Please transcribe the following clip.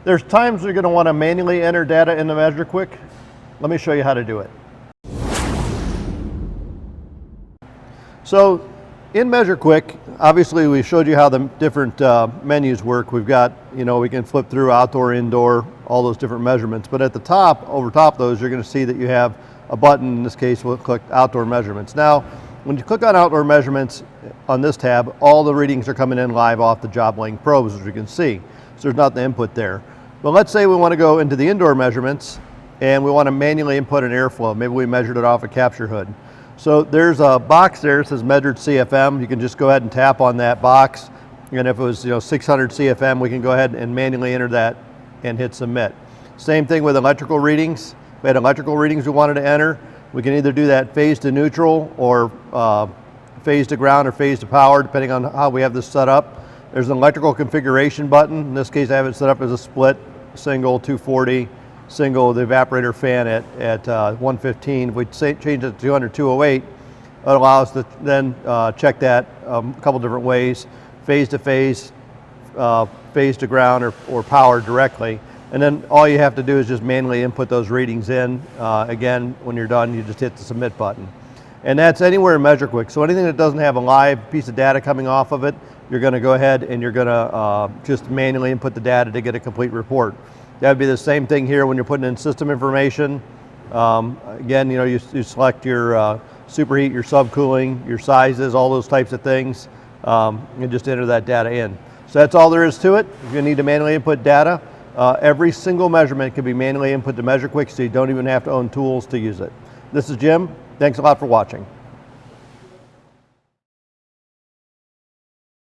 There's times you're going to want to manually enter data in the measureQuick. Let me show you how to do it. So in measureQuick, obviously we showed you how the different menus work. We've got, we can flip through outdoor, indoor, all those different measurements. But at the top, over top of those, you're going to see that you have a button. In this case, we'll click outdoor measurements. Now, when you click on outdoor measurements on this tab, all the readings are coming in live off the job length probes, as you can see. So there's not the input there. But let's say we want to go into the indoor measurements and we want to manually input an airflow. Maybe we measured it off a capture hood. So there's a box there that says measured CFM. You can just go ahead and tap on that box. And if it was 600 CFM, we can go ahead and manually enter that and hit submit. Same thing with electrical readings. We had electrical readings we wanted to enter. We can either do that phase to neutral or phase to ground or phase to power, depending on how we have this set up. There's an electrical configuration button. In this case, I have it set up as a split, single, 240, single, the evaporator fan at 115. If we change it to 200, 208, it allows us to then check that a couple different ways, phase to phase, phase to ground or power directly. And then all you have to do is just manually input those readings in. Again, when you're done, you just hit the submit button. And that's anywhere in measureQuick. So anything that doesn't have a live piece of data coming off of it, you're going to go ahead and you're going to just manually input the data to get a complete report. That would be the same thing here when you're putting in system information. Again, you select your superheat, your subcooling, your sizes, all those types of things, and just enter that data in. So that's all there is to it. If you need to manually input data, every single measurement can be manually input to measureQuick, so you don't even have to own tools to use it. This is Jim. Thanks a lot for watching.